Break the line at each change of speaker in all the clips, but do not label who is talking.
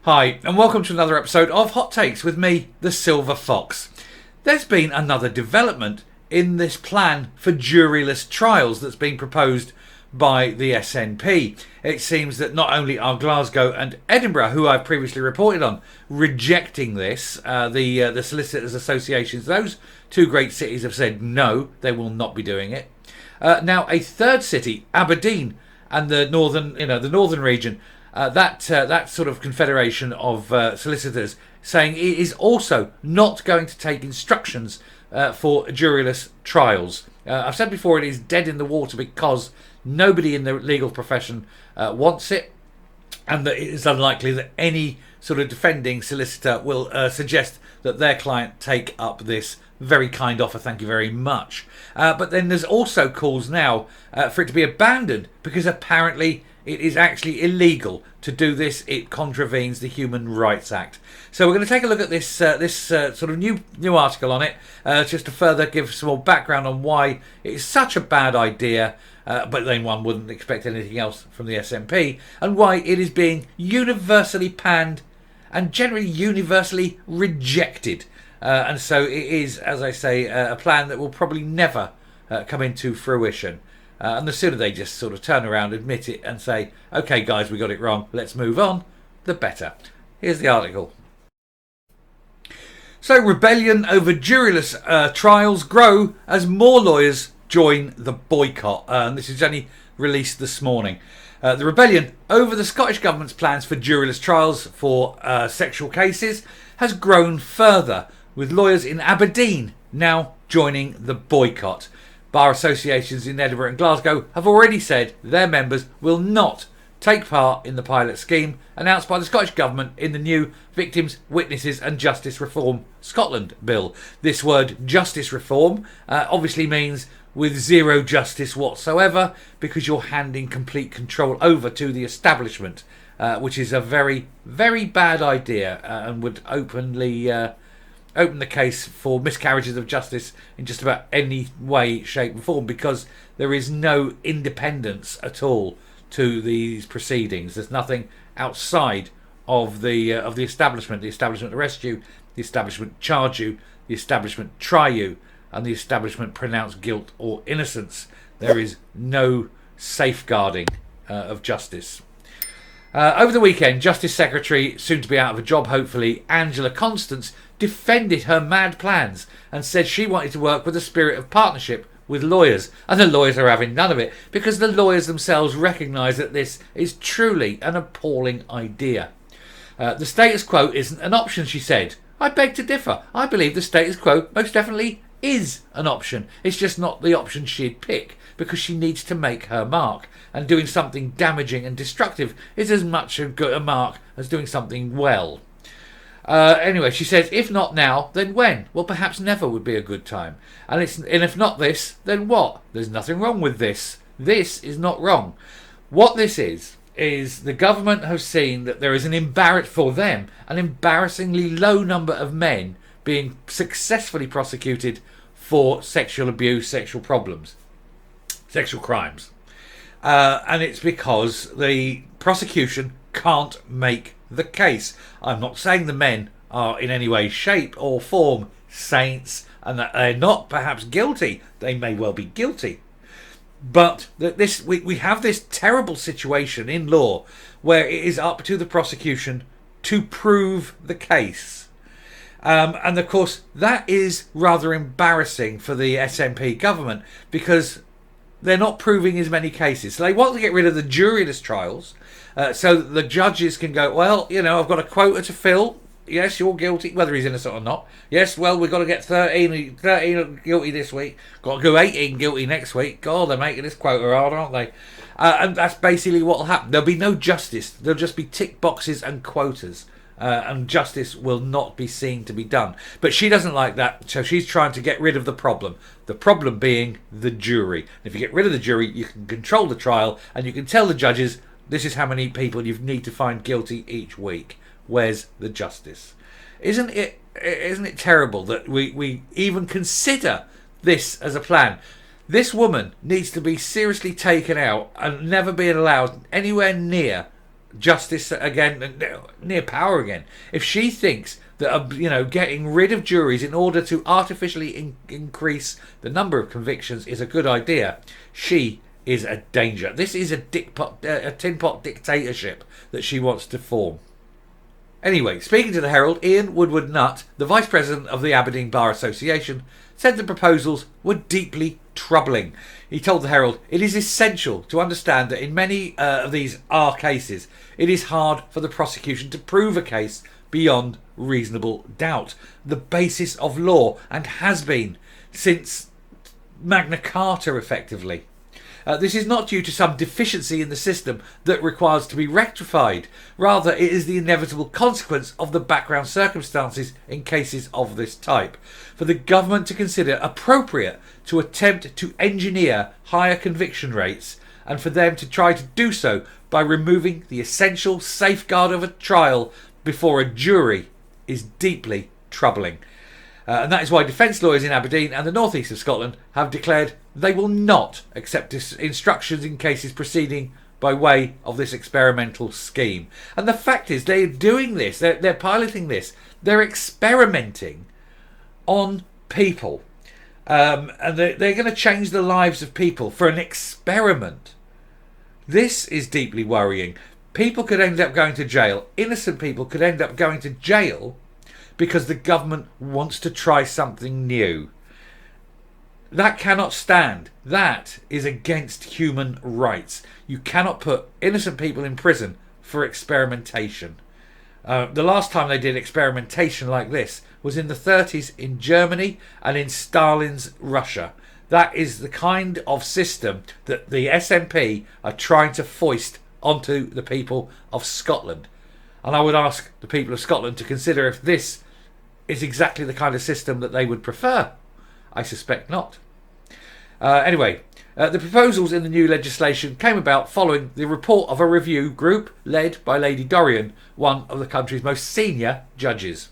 Hi, and welcome to another episode of Hot Takes with me, the Silver Fox. There's been another development in this plan for juryless trials that's been proposed by the SNP. It seems that not only are Glasgow and Edinburgh, who I've previously reported on, rejecting this, the solicitors' associations, those two great cities have said no, they will not be doing it. Now, a third city, Aberdeen, and the northern region, that sort of confederation of solicitors, saying it is also not going to take instructions for juryless trials. I've said before, it is dead in the water because nobody in the legal profession wants it, and that it is unlikely that any sort of defending solicitor will suggest that their client take up this very kind offer, thank you very much. But then there's also calls now for it to be abandoned because apparently it is actually illegal to do this. It contravenes the Human Rights Act. So we're going to take a look at this sort of new article on it, just to further give some more background on why it is such a bad idea, but then one wouldn't expect anything else from the SNP, and why it is being universally panned and generally universally rejected. And so it is, as I say, a plan that will probably never come into fruition. And the sooner they just sort of turn around, admit it, and say, OK, guys, we got it wrong, let's move on, the better. Here's the article. So, rebellion over juryless trials grow as more lawyers join the boycott. And this is only released this morning. The rebellion over the Scottish Government's plans for juryless trials for sexual cases has grown further, with lawyers in Aberdeen now joining the boycott. Bar associations in Edinburgh and Glasgow have already said their members will not take part in the pilot scheme announced by the Scottish Government in the new Victims, Witnesses and Justice Reform Scotland Bill. This word justice reform obviously means with zero justice whatsoever, because you're handing complete control over to the establishment, which is a very, very bad idea and would open the case for miscarriages of justice in just about any way, shape and form, because there is no independence at all to these proceedings. There's nothing outside of the establishment. The establishment arrest you, the establishment charge you, the establishment try you, and the establishment pronounce guilt or innocence. There is no safeguarding of justice. Over the weekend, Justice Secretary, soon to be out of a job hopefully, Angela Constance, defended her mad plans and said she wanted to work with a spirit of partnership with lawyers. And the lawyers are having none of it, because the lawyers themselves recognise that this is truly an appalling idea. The status quo isn't an option, she said. I beg to differ. I believe the status quo most definitely is an option. It's just not the option she'd pick, because she needs to make her mark. And doing something damaging and destructive is as much a mark as doing something well. Anyway, she says, if not now, then when? Well, perhaps never would be a good time. And if not this, then what? There's nothing wrong with this. This is not wrong. What this is the government have seen that there is an embarrassingly low number of men being successfully prosecuted for sexual abuse, sexual problems, sexual crimes. And it's because the prosecution can't make the case. I'm not saying the men are in any way, shape or form saints and that they're not perhaps guilty. They may well be guilty. But that we have this terrible situation in law where it is up to the prosecution to prove the case. And of course, that is rather embarrassing for the SNP government, because they're not proving as many cases. So they want to get rid of the juryless trials, so that the judges can go, well, I've got a quota to fill. Yes, you're guilty, whether he's innocent or not. Yes, well, we've got to get 13 guilty this week. Got to go 18 guilty next week. God, they're making this quota hard, aren't they? And that's basically what will happen. There'll be no justice. There'll just be tick boxes and quotas. And justice will not be seen to be done. But she doesn't like that, so she's trying to get rid of the problem. The problem being the jury. If you get rid of the jury, you can control the trial, and you can tell the judges, this is how many people you need to find guilty each week. Where's the justice? Isn't it terrible that we even consider this as a plan? This woman needs to be seriously taken out and never be allowed anywhere near justice again, near power again. If she thinks that getting rid of juries in order to artificially increase the number of convictions is a good idea, she is a danger. This is a tin pot dictatorship that she wants to form. Anyway, speaking to the Herald, Ian Woodward Nutt, the Vice President of the Aberdeen Bar Association, said the proposals were deeply troubling. He told the Herald, "It is essential to understand that in many of these R cases, it is hard for the prosecution to prove a case beyond reasonable doubt. The basis of law, and has been since Magna Carta effectively. This is not due to some deficiency in the system that requires to be rectified. Rather, it is the inevitable consequence of the background circumstances in cases of this type. For the government to consider appropriate to attempt to engineer higher conviction rates, and for them to try to do so by removing the essential safeguard of a trial before a jury, is deeply troubling." And that is why defence lawyers in Aberdeen and the north east of Scotland have declared they will not accept instructions in cases proceeding by way of this experimental scheme. And the fact is, they're doing this, they're piloting this, they're experimenting on people. And they're going to change the lives of people for an experiment. This is deeply worrying. People could end up going to jail. Innocent people could end up going to jail because the government wants to try something new. That cannot stand. That is against human rights. You cannot put innocent people in prison for experimentation. The last time they did experimentation like this was in the 30s in Germany and in Stalin's Russia. That is the kind of system that the SNP are trying to foist onto the people of Scotland. And I would ask the people of Scotland to consider if this is exactly the kind of system that they would prefer. I suspect not. Anyway, the proposals in the new legislation came about following the report of a review group led by Lady Dorian, one of the country's most senior judges.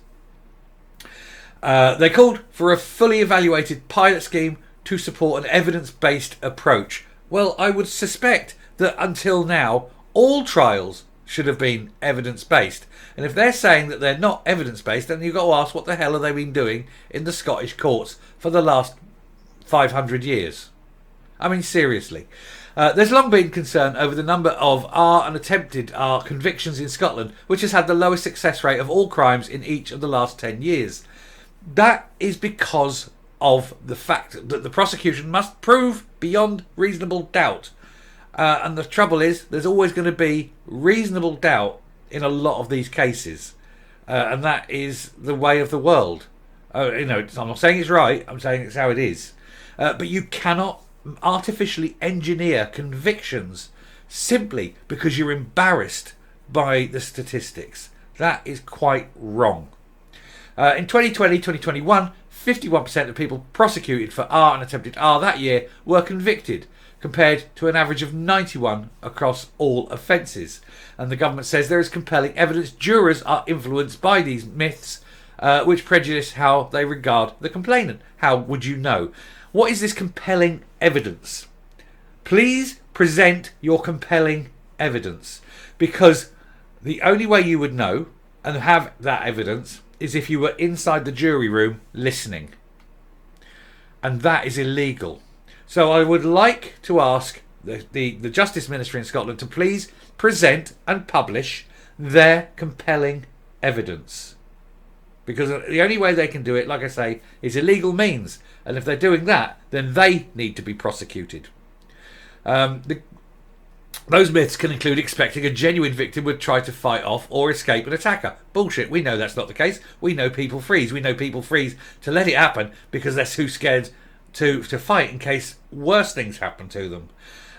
They called for a fully evaluated pilot scheme to support an evidence-based approach. Well, I would suspect that until now, all trials should have been evidence-based. And if they're saying that they're not evidence-based, then you've got to ask what the hell have they been doing in the Scottish courts for the last 500 years? I mean, seriously. There's long been concern over the number of R and attempted R convictions in Scotland, which has had the lowest success rate of all crimes in each of the last 10 years. That is because of the fact that the prosecution must prove beyond reasonable doubt. And the trouble is, there's always going to be reasonable doubt in a lot of these cases. And that is the way of the world. I'm not saying it's right, I'm saying it's how it is. But you cannot artificially engineer convictions simply because you're embarrassed by the statistics. That is quite wrong. In 2020-2021, 51% of people prosecuted for R and attempted R that year were convicted, compared to an average of 91 across all offences. And the government says there is compelling evidence jurors are influenced by these myths, which prejudice how they regard the complainant. How would you know? What is this compelling evidence? Please present your compelling evidence, because the only way you would know and have that evidence is if you were inside the jury room listening. And that is illegal. So I would like to ask the Justice Ministry in Scotland to please present and publish their compelling evidence. Because the only way they can do it, like I say, is illegal means. And if they're doing that, then they need to be prosecuted. Those myths can include expecting a genuine victim would try to fight off or escape an attacker. Bullshit. We know that's not the case. We know people freeze. We know people freeze to let it happen because they're too scared to fight in case worse things happen to them.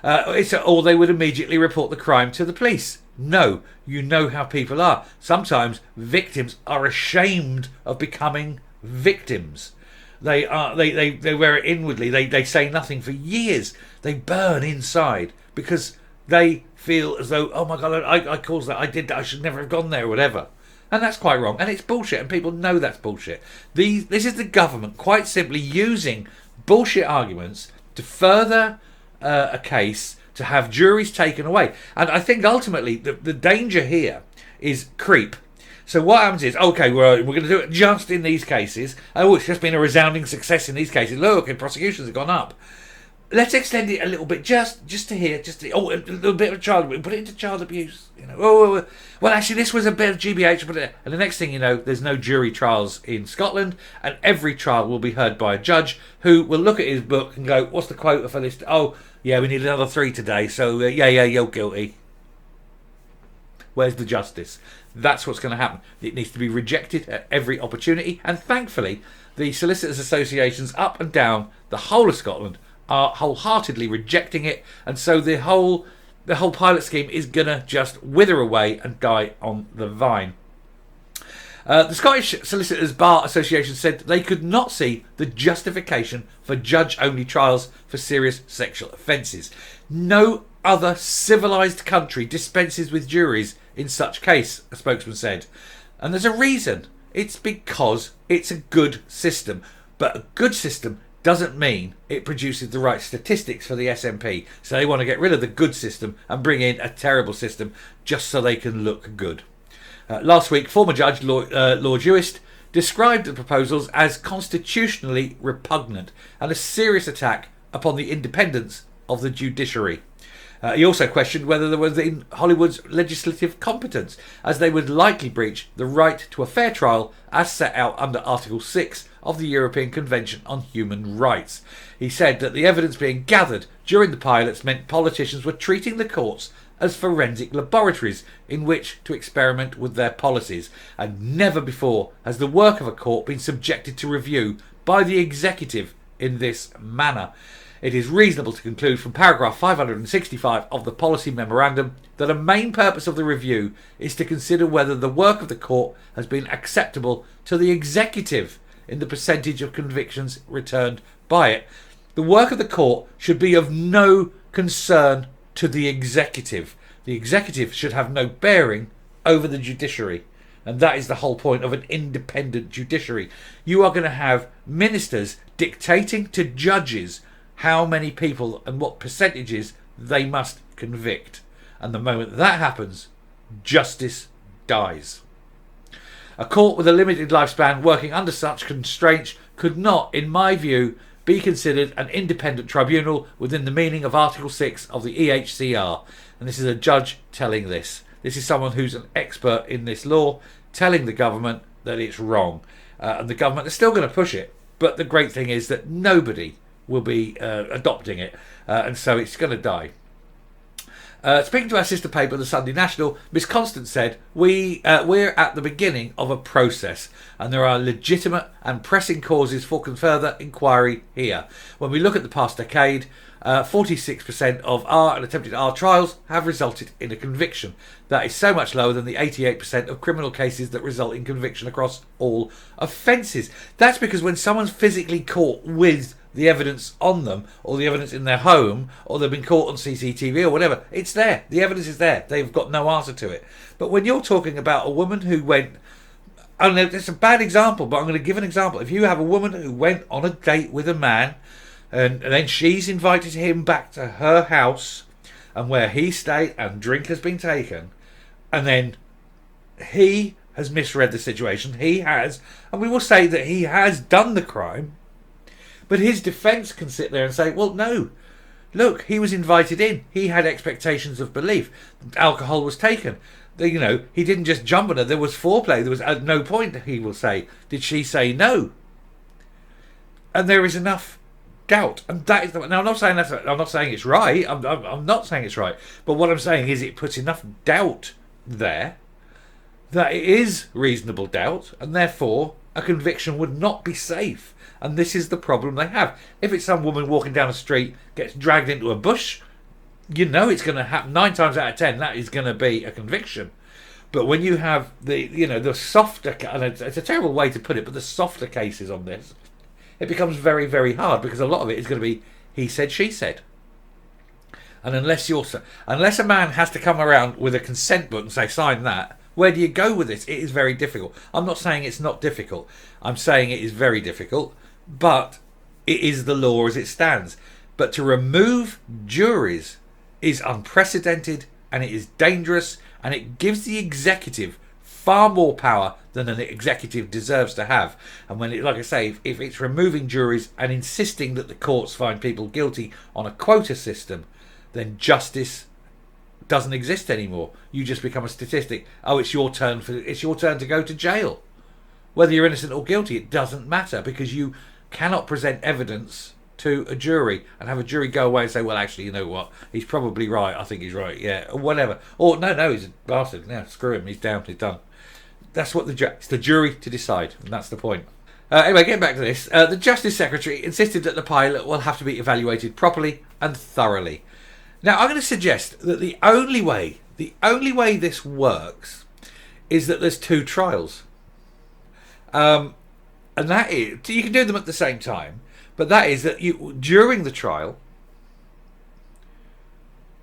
Or they would immediately report the crime to the police. No, you know how people are. Sometimes victims are ashamed of becoming victims. They wear it inwardly. They say nothing for years. They burn inside because they feel as though, oh my God, I caused that. I did that. I should never have gone there or whatever. And that's quite wrong. And it's bullshit. And people know that's bullshit. This is the government quite simply using bullshit arguments to further a case to have juries taken away. And I think ultimately the danger here is creep. So what happens is, okay, we're going to do it just in these cases. Oh, it's just been a resounding success in these cases. Look, and prosecutions have gone up. Let's extend it a little bit, just to here, a little bit of child abuse. Put it into child abuse. Well, actually, this was a bit of GBH. And the next thing you know, there's no jury trials in Scotland, and every trial will be heard by a judge who will look at his book and go, "What's the quota for this? Oh, yeah, we need another 3 today. So yeah, you're guilty. Where's the justice?" That's what's going to happen. It needs to be rejected at every opportunity, and thankfully, the solicitors' associations up and down the whole of Scotland are wholeheartedly rejecting it, and so the whole pilot scheme is gonna just wither away and die on the vine. The Scottish Solicitors Bar Association said they could not see the justification for judge-only trials for serious sexual offences. No other civilised country dispenses with juries in such case, a spokesman said. And there's a reason. It's because it's a good system. But a good system doesn't mean it produces the right statistics for the SNP. So they want to get rid of the good system and bring in a terrible system just so they can look good. Last week, former Judge Lord Juryless described the proposals as constitutionally repugnant and a serious attack upon the independence of the judiciary. He also questioned whether there was in Hollywood's legislative competence, as they would likely breach the right to a fair trial as set out under Article 6 of the European Convention on Human Rights. He said that the evidence being gathered during the pilots meant politicians were treating the courts as forensic laboratories in which to experiment with their policies, and never before has the work of a court been subjected to review by the executive in this manner. It is reasonable to conclude from paragraph 565 of the policy memorandum that a main purpose of the review is to consider whether the work of the court has been acceptable to the executive in the percentage of convictions returned by it. The work of the court should be of no concern to the executive. The executive should have no bearing over the judiciary. And that is the whole point of an independent judiciary. You are going to have ministers dictating to judges how many people and what percentages they must convict. And the moment that happens, justice dies. A court with a limited lifespan working under such constraints could not, in my view, be considered an independent tribunal within the meaning of Article 6 of the ECHR. And this is a judge telling this. This is someone who's an expert in this law telling the government that it's wrong. And the government is still going to push it. But the great thing is that nobody will be adopting it, and so it's going to die. Speaking to our sister paper, the Sunday National, Miss Constance said, we're at the beginning of a process, and there are legitimate and pressing causes for further inquiry here. When we look at the past decade, 46% of R and attempted R trials have resulted in a conviction. That is so much lower than the 88% of criminal cases that result in conviction across all offences. That's because when someone's physically caught with the evidence on them, or the evidence in their home, or they've been caught on CCTV or whatever, it's there. The evidence is there. They've got no answer to it. But when you're talking about a woman who went, and it's a bad example, but I'm going to give an example. If you have a woman who went on a date with a man, and then she's invited him back to her house, and where he stayed, and drink has been taken, and then he has misread the situation. He has, and we will say that he has done the crime. But his defence can sit there and say, well, no, look, he was invited in. He had expectations of belief. Alcohol was taken. He didn't just jump on her. There was foreplay. There was at no point, he will say, did she say no? And there is enough doubt. And that is now, I'm not saying it's right. I'm not saying it's right. But what I'm saying is it puts enough doubt there that it is reasonable doubt, and therefore a conviction would not be safe. And this is the problem they have. If it's some woman walking down the street, gets dragged into a bush, it's going to happen 9 times out of 10. That is going to be a conviction. But when you have the softer, and it's a terrible way to put it, but the softer cases on this, it becomes very, very hard, because a lot of it is going to be he said, she said. And unless a man has to come around with a consent book and say, sign that, where do you go with this? It is very difficult. I'm not saying it's not difficult. I'm saying it is very difficult. But it is the law as it stands. But to remove juries is unprecedented, and it is dangerous, and it gives the executive far more power than an executive deserves to have. And when it, like I say, if it's removing juries and insisting that the courts find people guilty on a quota system, then justice doesn't exist anymore. You just become a statistic. Oh, it's your turn to go to jail. Whether you're innocent or guilty, it doesn't matter, because you cannot present evidence to a jury and have a jury go away and say, well, actually, you know what, he's probably right, I think he's right, yeah, or whatever. Or no, he's a bastard, yeah, screw him, he's down, he's done. That's what it's the jury to decide, and that's the point. Anyway, getting back to this, the Justice Secretary insisted that the pilot will have to be evaluated properly and thoroughly. Now, I'm going to suggest that the only way this works is that there's two trials. And that is, you can do them at the same time, but that is that during the trial,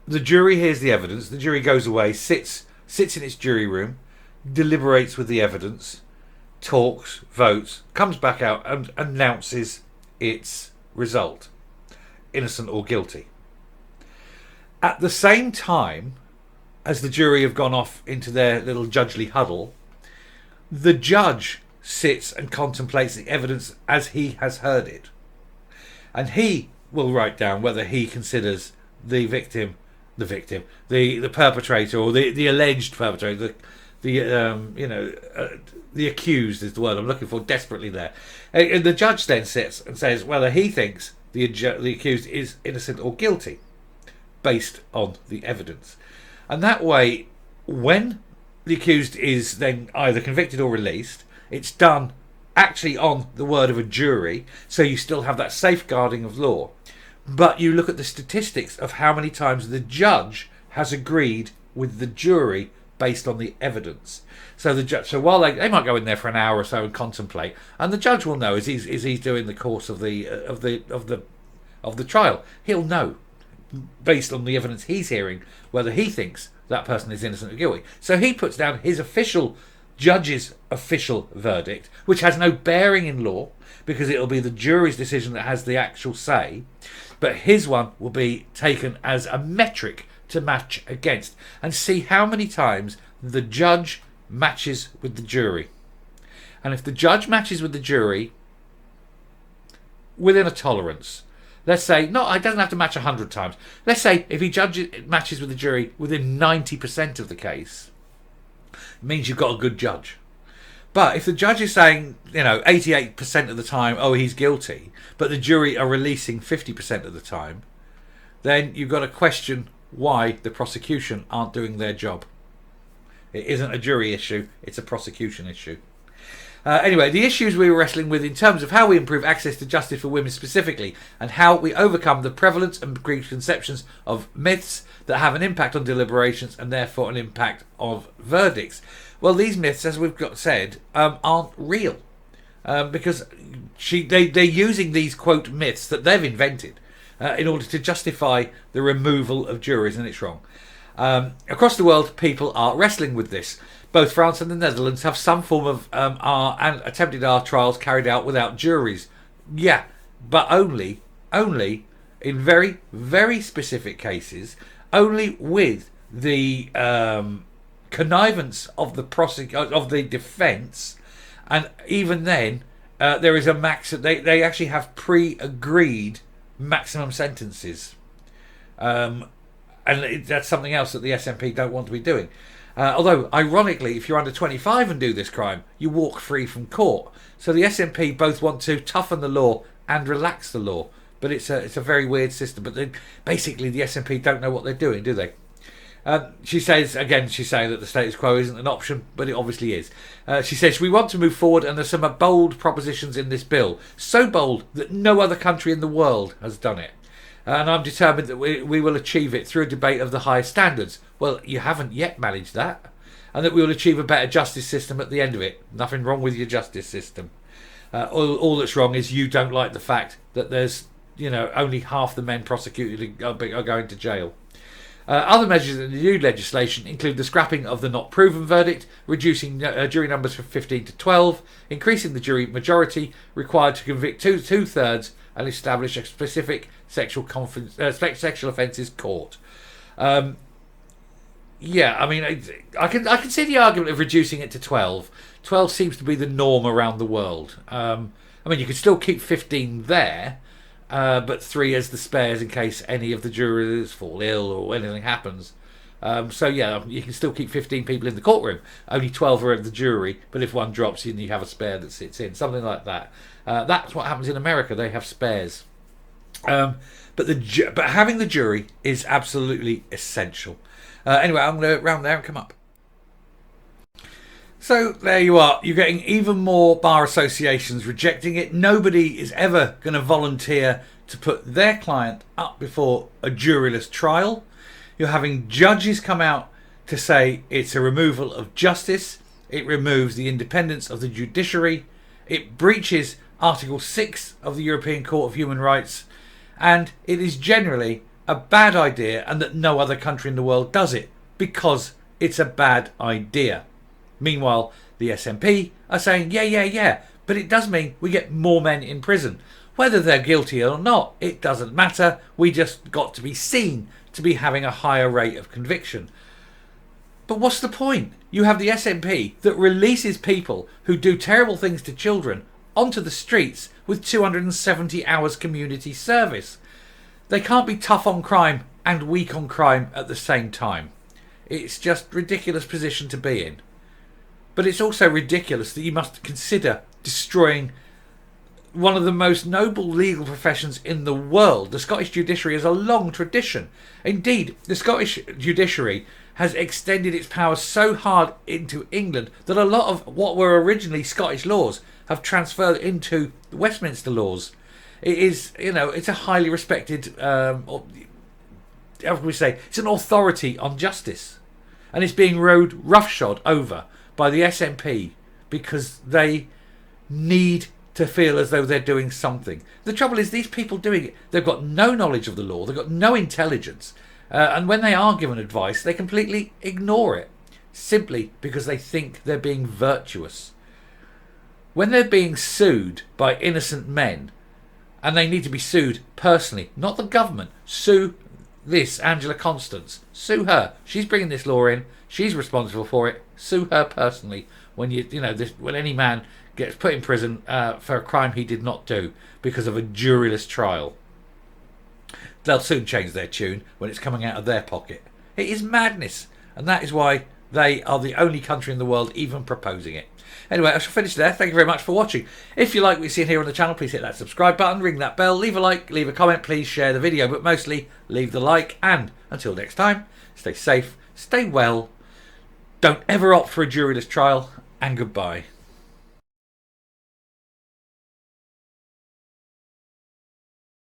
the jury hears the evidence, the jury goes away, sits in its jury room, deliberates with the evidence, talks, votes, comes back out and announces its result, innocent or guilty. At the same time as the jury have gone off into their little judgely huddle, the judge sits and contemplates the evidence as he has heard it. And he will write down whether he considers the perpetrator, or the alleged perpetrator, the accused is the word I'm looking for desperately there. And the judge then sits and says whether he thinks the accused is innocent or guilty based on the evidence. And that way, when the accused is then either convicted or released, it's done actually on the word of a jury, so you still have that safeguarding of law. But you look at the statistics of how many times the judge has agreed with the jury based on the evidence. So the judge, so while they might go in there for an hour or so and contemplate, and the judge will know as he's doing the course of the trial, he'll know based on the evidence he's hearing whether he thinks that person is innocent or guilty. So he puts down his judge's official verdict, which has no bearing in law because it'll be the jury's decision that has the actual say, but his one will be taken as a metric to match against, and see how many times the judge matches with the jury. And if the judge matches with the jury within a tolerance, let's say, it doesn't have to match 100 times. Let's say if he matches with the jury within 90% of the case, it means you've got a good judge. But if the judge is saying, 88% of the time, oh, he's guilty, but the jury are releasing 50% of the time, then you've got to question why the prosecution aren't doing their job. It isn't a jury issue, it's a prosecution issue. Anyway, the issues we were wrestling with in terms of how we improve access to justice for women specifically, and how we overcome the prevalence and preconceptions of myths that have an impact on deliberations and therefore an impact of verdicts. Well, these myths, as we've said, aren't real. Because they're using these, quote, myths that they've invented in order to justify the removal of juries, and it's wrong. Across the world, people are wrestling with this. Both France and the Netherlands have some form of attempted R trials carried out without juries. Yeah, but only in very, very specific cases, only with the connivance of the defence, and even then, there is a they actually have pre-agreed maximum sentences, and that's something else that the SNP don't want to be doing. Although, ironically, if you're under 25 and do this crime, you walk free from court. So the SNP both want to toughen the law and relax the law, but it's a very weird system. But basically, the SNP don't know what they're doing, do they? She's saying that the status quo isn't an option, but it obviously is. She says, we want to move forward, and there's some bold propositions in this bill. So bold that no other country in the world has done it. And I'm determined that we will achieve it through a debate of the highest standards. Well, you haven't yet managed that. And that we will achieve a better justice system at the end of it. Nothing wrong with your justice system. All that's wrong is you don't like the fact that there's, only half the men prosecuted are going to jail. Other measures in the new legislation include the scrapping of the not proven verdict, reducing jury numbers from 15 to 12, increasing the jury majority required to convict two-thirds, and establish a specific sexual offences court. Yeah, I mean, I can see the argument of reducing it to 12. 12 seems to be the norm around the world. I mean, you could still keep 15 there, but 3 as the spares in case any of the jurors fall ill or anything happens. So yeah, you can still keep 15 people in the courtroom. Only 12 are in the jury, but if one drops in, you have a spare that sits in. Something like that. That's what happens in America. They have spares. But having the jury is absolutely essential. Anyway, I'm going to round there and come up. So there you are. You're getting even more bar associations rejecting it. Nobody is ever going to volunteer to put their client up before a juryless trial. You're having judges come out to say it's a removal of justice. It removes the independence of the judiciary. It breaches Article 6 of the European Court of Human Rights. And it is generally a bad idea, and that no other country in the world does it because it's a bad idea. Meanwhile, the SNP are saying, yeah, but it does mean we get more men in prison. Whether they're guilty or not, it doesn't matter. We just got to be seen to be having a higher rate of conviction. But what's the point? You have the SNP that releases people who do terrible things to children onto the streets with 270 hours community service. They can't be tough on crime and weak on crime at the same time. It's just a ridiculous position to be in. But it's also ridiculous that you must consider destroying one of the most noble legal professions in the world. The Scottish judiciary has a long tradition. Indeed, the Scottish judiciary has extended its powers so hard into England that a lot of what were originally Scottish laws have transferred into Westminster laws. It is, it's a highly respected, how can we say, it's an authority on justice. And it's being rode roughshod over by the SNP because they need to feel as though they're doing something. The trouble is, these people doing it, they've got no knowledge of the law, they've got no intelligence, and when they are given advice, they completely ignore it, simply because they think they're being virtuous. When they're being sued by innocent men, and they need to be sued personally, not the government, sue this Angela Constance, sue her. She's bringing this law in, she's responsible for it, sue her personally. When when any man gets put in prison for a crime he did not do because of a juryless trial, they'll soon change their tune when it's coming out of their pocket. It is madness, and that is why they are the only country in the world even proposing it. Anyway, I shall finish there. Thank you very much for watching. If you like what you're seeing here on the channel, please hit that subscribe button, ring that bell, leave a like, leave a comment, please share the video, but mostly leave the like. And until next time, stay safe, stay well, don't ever opt for a juryless trial, and goodbye.